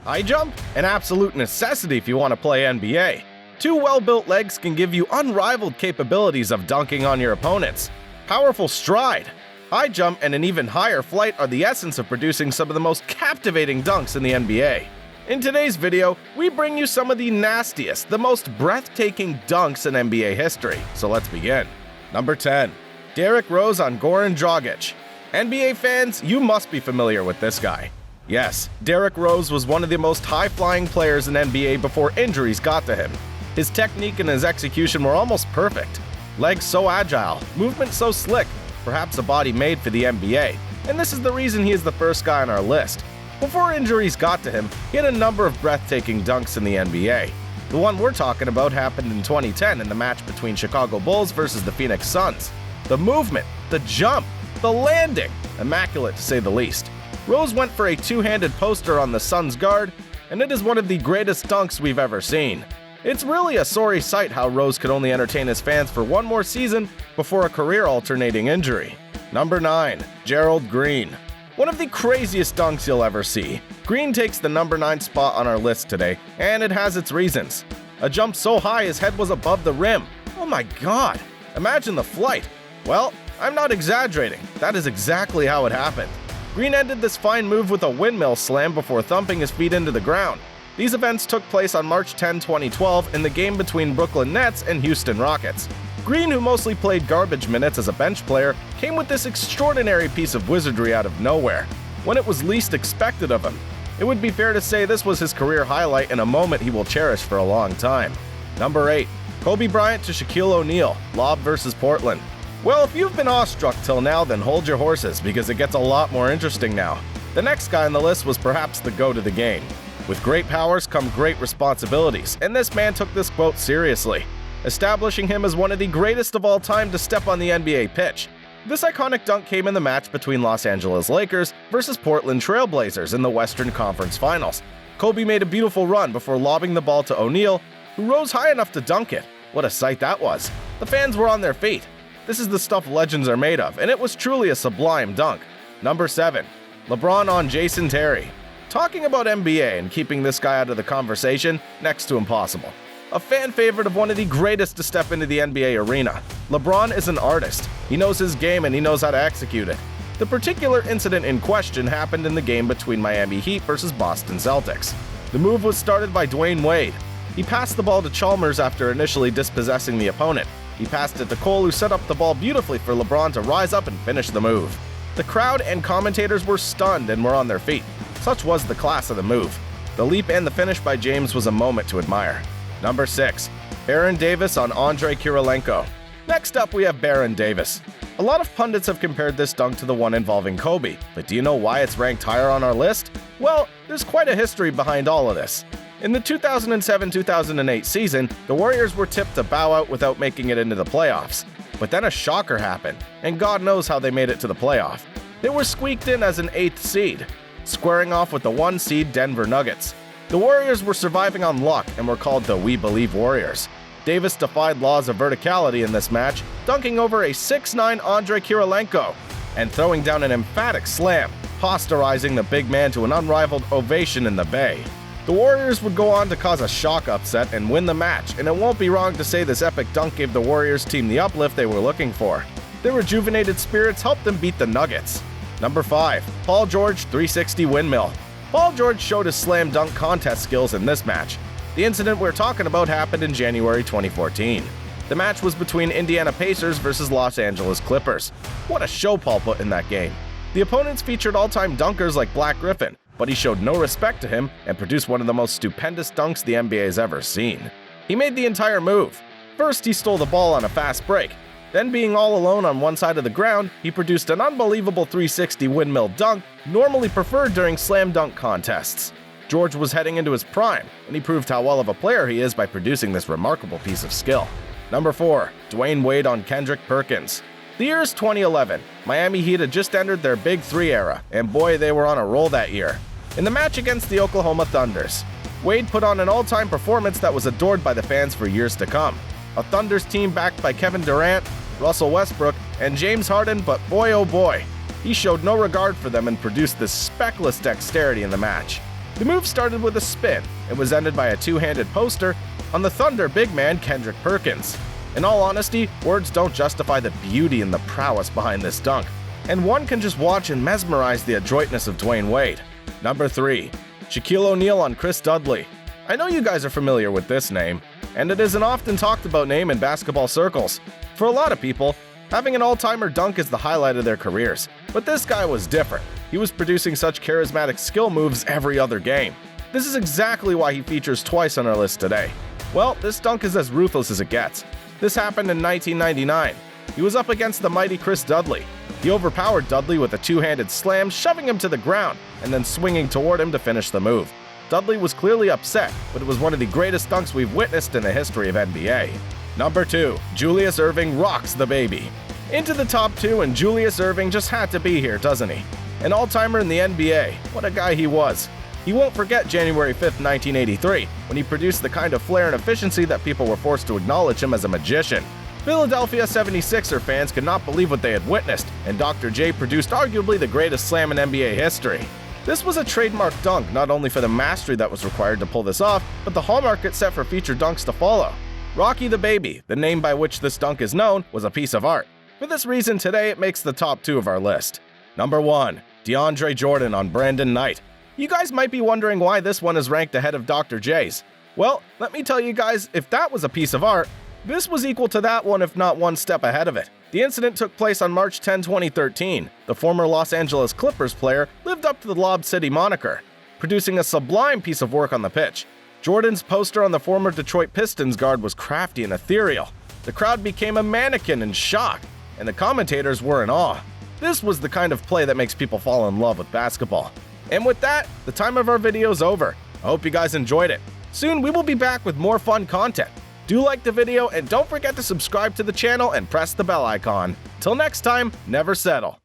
High jump? An absolute necessity if you want to play NBA. Two well-built legs can give you unrivaled capabilities of dunking on your opponents. Powerful stride, high jump, and an even higher flight are the essence of producing some of the most captivating dunks in the NBA. In today's video, we bring you some of the nastiest, the most breathtaking dunks in NBA history, so let's begin. Number 10. Derrick Rose on Goran Dragic. NBA fans, you must be familiar with this guy. Yes, Derrick Rose was one of the most high-flying players in NBA before injuries got to him. His technique and his execution were almost perfect. Legs so agile, movement so slick, perhaps a body made for the NBA. And this is the reason he is the first guy on our list. Before injuries got to him, he had a number of breathtaking dunks in the NBA. The one we're talking about happened in 2010 in the match between Chicago Bulls versus the Phoenix Suns. The movement, the jump, the landing, immaculate to say the least. Rose went for a two-handed poster on the Suns guard, and it is one of the greatest dunks we've ever seen. It's really a sorry sight how Rose could only entertain his fans for one more season before a career-alternating injury. Number 9. Gerald Green. One of the craziest dunks you'll ever see. Green takes the number 9 spot on our list today, and it has its reasons. A jump so high his head was above the rim. Oh my god! Imagine the flight. Well, I'm not exaggerating. That is exactly how it happened. Green ended this fine move with a windmill slam before thumping his feet into the ground. These events took place on March 10, 2012 in the game between Brooklyn Nets and Houston Rockets. Green, who mostly played garbage minutes as a bench player, came with this extraordinary piece of wizardry out of nowhere, when it was least expected of him. It would be fair to say this was his career highlight and a moment he will cherish for a long time. Number 8. Kobe Bryant to Shaquille O'Neal, Lob vs. Portland. Well, if you've been awestruck till now, then hold your horses, because it gets a lot more interesting now. The next guy on the list was perhaps the GOAT of the game. With great powers come great responsibilities, and this man took this quote seriously, establishing him as one of the greatest of all time to step on the NBA pitch. This iconic dunk came in the match between Los Angeles Lakers versus Portland Trail Blazers in the Western Conference Finals. Kobe made a beautiful run before lobbing the ball to O'Neal, who rose high enough to dunk it. What a sight that was. The fans were on their feet. This is the stuff legends are made of, and it was truly a sublime dunk. Number 7. LeBron on Jason Terry. Talking about NBA and keeping this guy out of the conversation, next to impossible. A fan favorite of one of the greatest to step into the NBA arena. LeBron is an artist. He knows his game and he knows how to execute it. The particular incident in question happened in the game between Miami Heat versus Boston Celtics. The move was started by Dwayne Wade. He passed the ball to Chalmers after initially dispossessing the opponent. He passed it to Cole, who set up the ball beautifully for LeBron to rise up and finish the move. The crowd and commentators were stunned and were on their feet. Such was the class of the move. The leap and the finish by James was a moment to admire. Number 6. Baron Davis on Andrei Kirilenko. Next up, we have Baron Davis. A lot of pundits have compared this dunk to the one involving Kobe, but do you know why it's ranked higher on our list? Well, there's quite a history behind all of this. In the 2007-2008 season, the Warriors were tipped to bow out without making it into the playoffs. But then a shocker happened, and God knows how they made it to the playoff. They were squeaked in as an 8th seed, squaring off with the 1 seed Denver Nuggets. The Warriors were surviving on luck and were called the We Believe Warriors. Davis defied laws of verticality in this match, dunking over a 6'9" Andrei Kirilenko and throwing down an emphatic slam, posterizing the big man to an unrivaled ovation in the Bay. The Warriors would go on to cause a shock upset and win the match, and it won't be wrong to say this epic dunk gave the Warriors team the uplift they were looking for. Their rejuvenated spirits helped them beat the Nuggets. Number 5. Paul George 360 Windmill. Paul George showed his slam dunk contest skills in this match. The incident we're talking about happened in January 2014. The match was between Indiana Pacers versus Los Angeles Clippers. What a show Paul put in that game. The opponents featured all-time dunkers like Black Griffin, but he showed no respect to him and produced one of the most stupendous dunks the NBA has ever seen. He made the entire move. First, he stole the ball on a fast break. Then, being all alone on one side of the ground, he produced an unbelievable 360 windmill dunk, normally preferred during slam dunk contests. George was heading into his prime, and he proved how well of a player he is by producing this remarkable piece of skill. Number 4. Dwayne Wade on Kendrick Perkins. The year is 2011. Miami Heat had just entered their Big 3 era, and boy, they were on a roll that year. In the match against the Oklahoma Thunders, Wade put on an all-time performance that was adored by the fans for years to come. A Thunders team backed by Kevin Durant, Russell Westbrook, and James Harden, but boy oh boy, he showed no regard for them and produced this speckless dexterity in the match. The move started with a spin and was ended by a two-handed poster on the Thunder big man Kendrick Perkins. In all honesty, words don't justify the beauty and the prowess behind this dunk, and one can just watch and mesmerize the adroitness of Dwayne Wade. Number 3. Shaquille O'Neal on Chris Dudley. I know you guys are familiar with this name, and it is an often talked about name in basketball circles. For a lot of people, having an all-timer dunk is the highlight of their careers, but this guy was different. He was producing such charismatic skill moves every other game. This is exactly why he features twice on our list today. Well, this dunk is as ruthless as it gets. This happened in 1999. He was up against the mighty Chris Dudley. He overpowered Dudley with a two-handed slam, shoving him to the ground and then swinging toward him to finish the move. Dudley was clearly upset, but it was one of the greatest dunks we've witnessed in the history of NBA. Number 2. Julius Erving rocks the baby. Into the top 2, and Julius Erving just had to be here, doesn't he? An all-timer in the NBA. What a guy he was. He won't forget January 5th, 1983, when he produced the kind of flair and efficiency that people were forced to acknowledge him as a magician. Philadelphia 76er fans could not believe what they had witnessed, and Dr. J produced arguably the greatest slam in NBA history. This was a trademark dunk not only for the mastery that was required to pull this off, but the hallmark it set for future dunks to follow. Rocky the Baby, the name by which this dunk is known, was a piece of art. For this reason, today it makes the top 2 of our list. Number 1. DeAndre Jordan on Brandon Knight. You guys might be wondering why this one is ranked ahead of Dr. J's. Well, let me tell you guys, if that was a piece of art, this was equal to that one if not one step ahead of it. The incident took place on March 10, 2013. The former Los Angeles Clippers player lived up to the Lob City moniker, producing a sublime piece of work on the pitch. Jordan's poster on the former Detroit Pistons guard was crafty and ethereal. The crowd became a mannequin in shock, and the commentators were in awe. This was the kind of play that makes people fall in love with basketball. And with that, the time of our video is over. I hope you guys enjoyed it. Soon we will be back with more fun content. Do like the video and don't forget to subscribe to the channel and press the bell icon. Till next time, never settle.